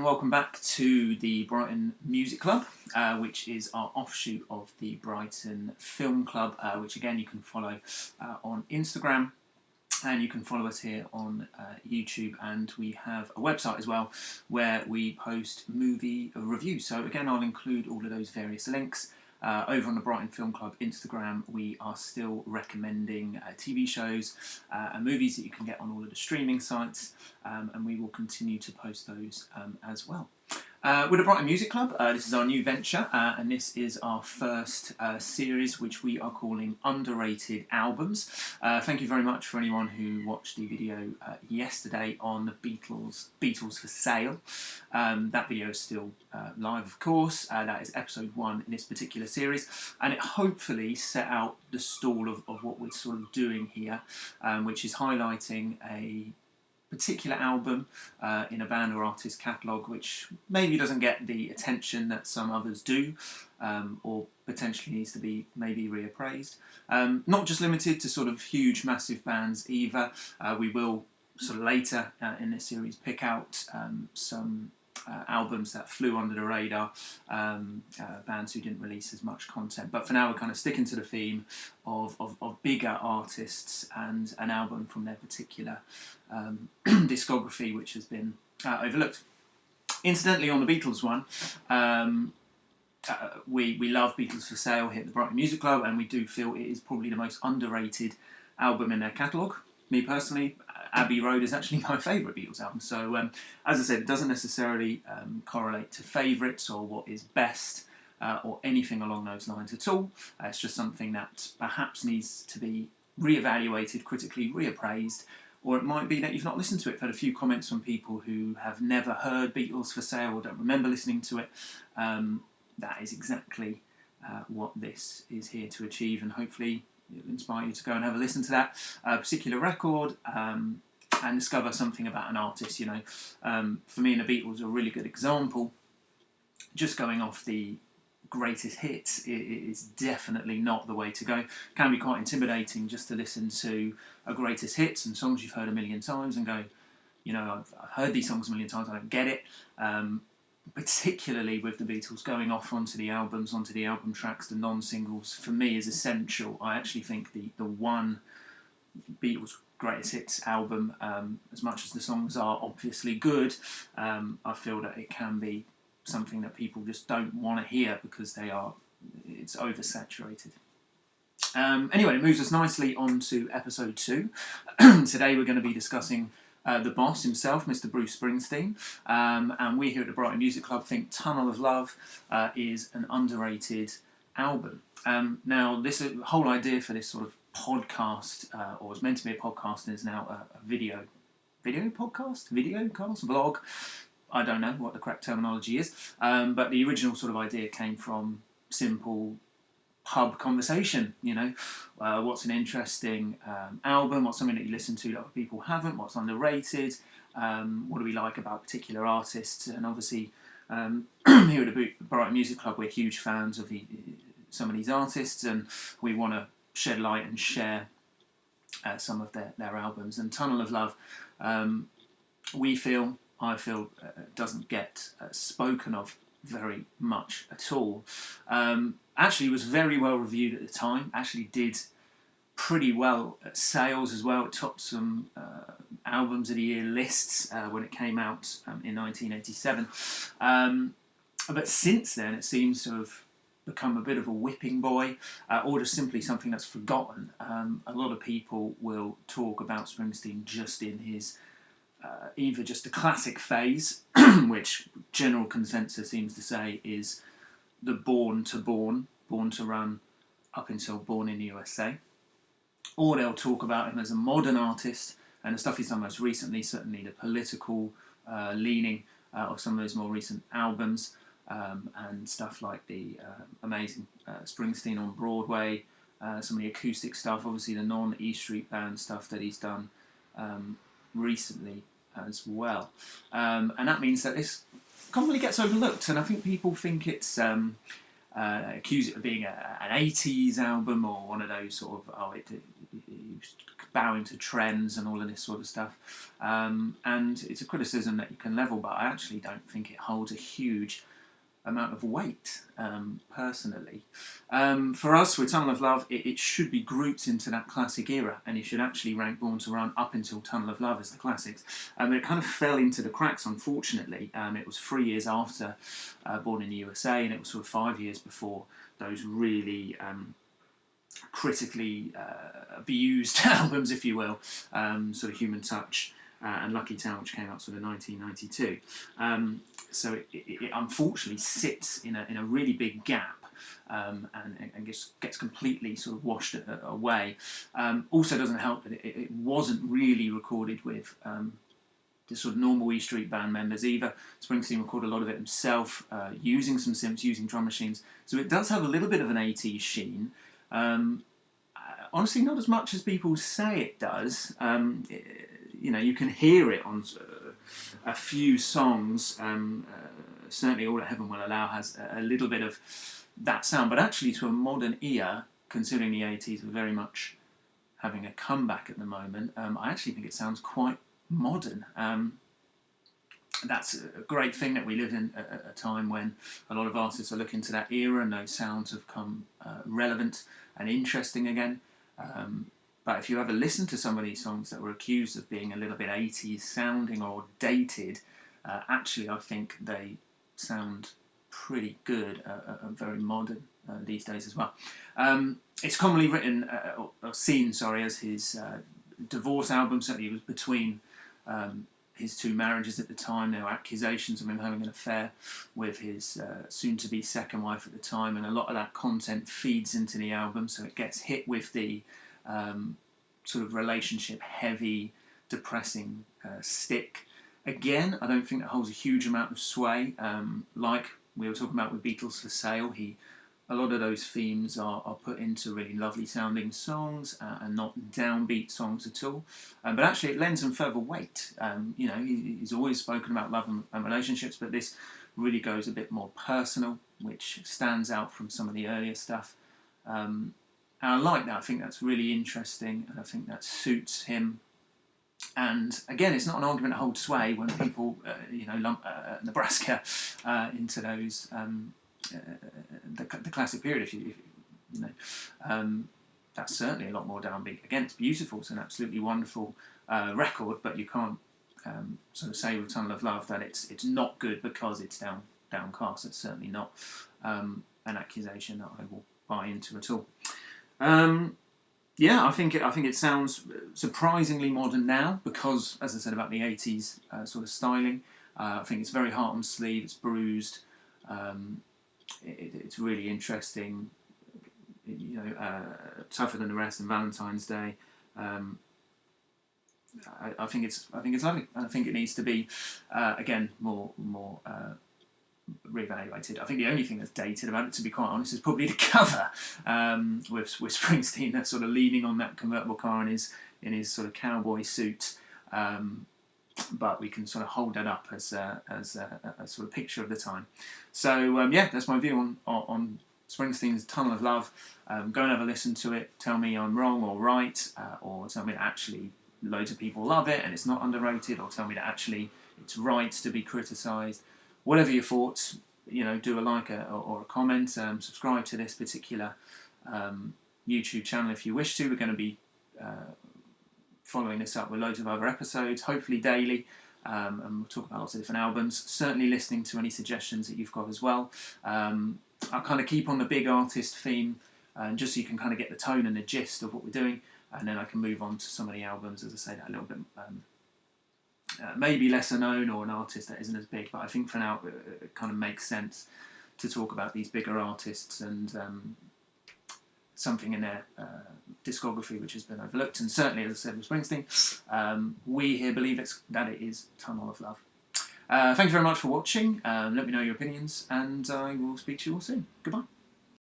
and welcome back to the Brighton Music Club, which is our offshoot of the Brighton Film Club, which again you can follow on Instagram, and you can follow us here on YouTube, and we have a website as well where we post movie reviews. So again, I'll include all of those various links. Over on the Brighton Film Club Instagram, we are still recommending TV shows and movies that you can get on all of the streaming sites, and we will continue to post those as well. With the Brighton Music Club, this is our new venture, and this is our first series which we are calling Underrated Albums. Thank you very much for anyone who watched the video yesterday on the Beatles for Sale. That video is still live, of course. That is episode 1 in this particular series, and it hopefully set out the stall of what we're sort of doing here, which is highlighting a particular album in a band or artist catalogue which maybe doesn't get the attention that some others do, or potentially needs to be maybe reappraised. Not just limited to sort of huge massive bands either. We will sort of later in this series pick out some albums that flew under the radar, bands who didn't release as much content. But for now we're kind of sticking to the theme of bigger artists and an album from their particular discography which has been overlooked. Incidentally, on the Beatles one, we love Beatles for Sale here at the Brighton Music Club, and we do feel it is probably the most underrated album in their catalogue. Me personally, Abbey Road is actually my favourite Beatles album. So, as I said, it doesn't necessarily correlate to favourites or what is best or anything along those lines at all. It's just something that perhaps needs to be re-evaluated, critically reappraised, or it might be that you've not listened to it. I've had a few comments from people who have never heard Beatles for Sale or don't remember listening to it. That is exactly what this is here to achieve, and hopefully it'll inspire you to go and have a listen to that particular record and discover something about an artist. You know, for me, and the Beatles are a really good example. Just going off the greatest hits is definitely not the way to go. It can be quite intimidating just to listen to a greatest hits and songs you've heard a million times and go, you know, I've heard these songs a million times, I don't get it. Particularly with the Beatles, going off onto the albums, onto the album tracks, the non-singles, for me is essential. I actually think the one Beatles greatest hits album, as much as the songs are obviously good, I feel that it can be something that people just don't want to hear because it's oversaturated. Anyway, it moves us nicely on to episode 2. Today we're going to be discussing the boss himself, Mr. Bruce Springsteen, and we here at the Brighton Music Club think Tunnel of Love is an underrated album. Now, this whole idea for this sort of podcast, or was meant to be a podcast, and is now a video podcast, blog. I don't know what the correct terminology is, but the original sort of idea came from simple pub conversation. You know, what's an interesting album, what's something that you listen to that other people haven't, what's underrated, what do we like about particular artists. And obviously here at the Brighton Music Club we're huge fans of some of these artists, and we want to shed light and share some of their albums. And Tunnel of Love, I feel doesn't get spoken of very much at all. Actually was very well reviewed at the time, actually did pretty well at sales as well. It topped some albums of the year lists when it came out in 1987. But since then it seems to have become a bit of a whipping boy, or just simply something that's forgotten. A lot of people will talk about Springsteen just in his either just the classic phase, which general consensus seems to say is the Born to Run up until Born in the USA, or they'll talk about him as a modern artist and the stuff he's done most recently, certainly the political leaning of some of those more recent albums, and stuff like the amazing Springsteen on Broadway, some of the acoustic stuff, obviously the non-E Street Band stuff that he's done recently as well. And that means that this commonly gets overlooked, and I think people think it's accuse it of being an 80s album, or one of those sort of, bowing to trends and all of this sort of stuff. And it's a criticism that you can level, but I actually don't think it holds a huge amount of weight, personally. For us, with Tunnel of Love, it should be grouped into that classic era, and it should actually rank Born to Run up until Tunnel of Love as the classics. But it kind of fell into the cracks, unfortunately. It was 3 years after Born in the USA, and it was sort of 5 years before those really critically abused albums, if you will, sort of Human Touch and Lucky Town, which came out sort of 1992. So it unfortunately sits in a really big gap, and gets completely sort of washed away. Also doesn't help that it wasn't really recorded with the sort of normal E Street Band members either. Springsteen recorded a lot of it himself, using some synths, using drum machines. So it does have a little bit of an 80s sheen. Honestly, not as much as people say it does. You can hear it on a few songs. Certainly All That Heaven Will Allow has a little bit of that sound, but actually to a modern ear, considering the 80s were very much having a comeback at the moment, I actually think it sounds quite modern. That's a great thing that we live in at a time when a lot of artists are looking to that era and those sounds have come relevant and interesting again. But if you ever listen to some of these songs that were accused of being a little bit 80s sounding or dated, actually I think they sound pretty good, very modern these days as well. It's commonly written, or seen, as his divorce album. Certainly it was between his two marriages at the time. There were accusations of him having an affair with his soon-to-be second wife at the time, and a lot of that content feeds into the album, so it gets hit with the sort of relationship-heavy, depressing stick. Again, I don't think that holds a huge amount of sway. Like we were talking about with Beatles for Sale, a lot of those themes are put into really lovely sounding songs and not downbeat songs at all. But actually it lends them further weight. He's always spoken about love and relationships, but this really goes a bit more personal, which stands out from some of the earlier stuff. And I like that. I think that's really interesting, and I think that suits him. And again, it's not an argument that holds sway when people, lump Nebraska into those the classic period. If you that's certainly a lot more downbeat. Again, it's beautiful. It's an absolutely wonderful record, but you can't sort of say with Tunnel of Love that it's not good because it's downcast. It's certainly not an accusation that I will buy into at all. I think it sounds surprisingly modern now because, as I said about the 80s sort of styling, I think it's very heart on sleeve. It's bruised. It's really interesting. Tougher Than the Rest and Valentine's Day. I think it's lovely. I think it needs to be again more reevaluated. I think the only thing that's dated about it, to be quite honest, is probably the cover with Springsteen that's sort of leaning on that convertible car in his sort of cowboy suit. But we can sort of hold that up as a sort of picture of the time. So that's my view on Springsteen's Tunnel of Love. Go and have a listen to it. Tell me I'm wrong or right, or tell me that actually loads of people love it and it's not underrated, or tell me that actually it's right to be criticised. Whatever your thoughts, do a like or a comment. Subscribe to this particular YouTube channel if you wish to. We're going to be following this up with loads of other episodes, hopefully daily, and we'll talk about lots of different albums. Certainly listening to any suggestions that you've got as well. I'll kind of keep on the big artist theme, just so you can kind of get the tone and the gist of what we're doing, and then I can move on to some of the albums, as I say, that a little bit maybe lesser known, or an artist that isn't as big, but I think for now it kind of makes sense to talk about these bigger artists and something in their discography which has been overlooked. And certainly, as I said with Springsteen, we here believe that it is Tunnel of Love. Thank you very much for watching. Let me know your opinions, and I will speak to you all soon. Goodbye.